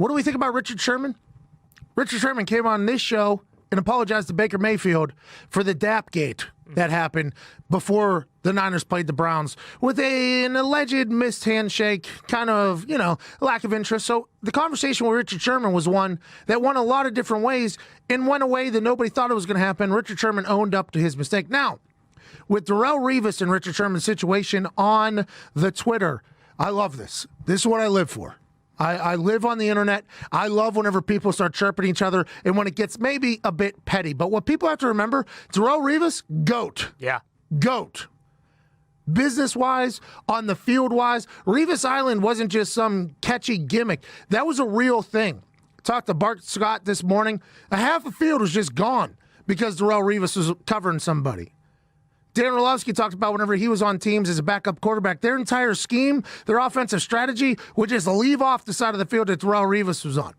What do we think about Richard Sherman? Richard Sherman came on this show and apologized to Baker Mayfield for the Dapgate that happened before the Niners played the Browns with an alleged missed handshake, kind of, lack of interest. So the conversation with Richard Sherman was one that went a lot of different ways and went a way that nobody thought it was going to happen. Richard Sherman owned up to his mistake. Now, with Darrelle Revis and Richard Sherman's situation on the Twitter, I love this. This is what I live for. I live on the internet. I love whenever people start chirping each other and when it gets maybe a bit petty. But what people have to remember, Darrelle Revis, GOAT. Yeah. GOAT. Business-wise, on the field-wise, Revis Island wasn't just some catchy gimmick. That was a real thing. Talked to Bart Scott this morning. A half a field was just gone because Darrelle Revis was covering somebody. Dan Orlovsky talked about whenever he was on teams as a backup quarterback, their entire scheme, their offensive strategy would just leave off the side of the field that Darrelle Revis was on.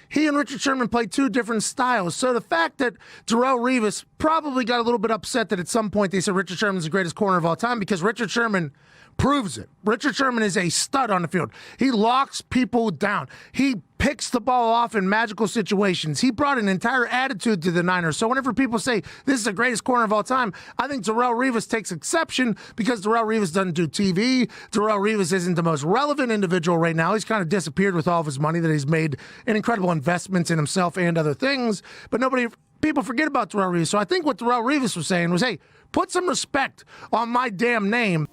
He and Richard Sherman played two different styles. So the fact that Darrelle Revis probably got a little bit upset that at some point they said Richard Sherman's the greatest corner of all time because Richard Sherman proves it. Richard Sherman is a stud on the field. He locks people down. He picks the ball off in magical situations. He brought an entire attitude to the Niners. So whenever people say this is the greatest corner of all time, I think Darrelle Revis takes exception because Darrelle Revis doesn't do TV. Darrelle Revis isn't the most relevant individual right now. He's kind of disappeared with all of his money that he's made in incredible investments in himself and other things. But people forget about Darrelle Revis. So I think what Darrelle Revis was saying was, hey, put some respect on my damn name.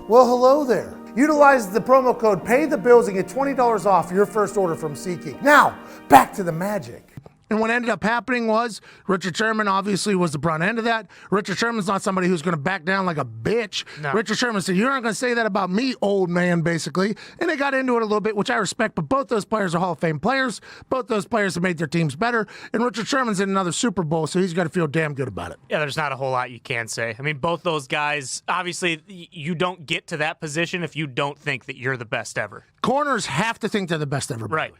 Well, hello there. Utilize the promo code PAYTHEBILLS and get $20 off your first order from SeatGeek. Now, back to the magic. And what ended up happening was Richard Sherman obviously was the brunt end of that. Richard Sherman's not somebody who's going to back down like a bitch. No. Richard Sherman said, you're not going to say that about me, old man, basically. And they got into it a little bit, which I respect, but both those players are Hall of Fame players. Both those players have made their teams better. And Richard Sherman's in another Super Bowl, so he's got to feel damn good about it. Yeah, there's not a whole lot you can say. I mean, both those guys, obviously, you don't get to that position if you don't think that you're the best ever. Corners have to think they're the best ever. Right.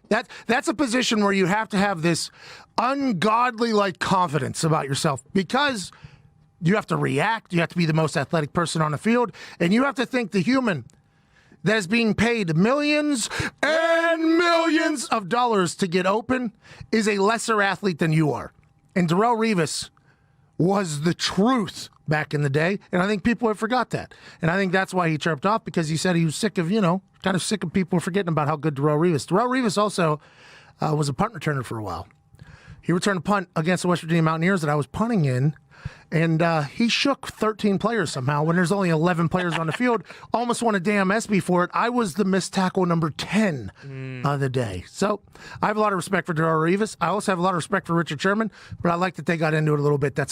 That's a position where you have to have this ungodly confidence about yourself because you have to react. You have to be the most athletic person on the field, and you have to think the human that is being paid millions and millions of dollars to get open is a lesser athlete than you are. And Darrelle Revis was the truth back in the day, and I think people have forgot that. And I think that's why he chirped off, because he said he was sick of, kind of sick of people forgetting about how good Darrelle Revis. Darrelle Revis also was a punt returner for a while. He returned a punt against the West Virginia Mountaineers that I was punting in, and he shook 13 players somehow when there's only 11 players on the field. Almost won a damn SB for it. I was the missed tackle number 10 of the day. So I have a lot of respect for Darrelle Revis. I also have a lot of respect for Richard Sherman, but I like that they got into it a little bit. That's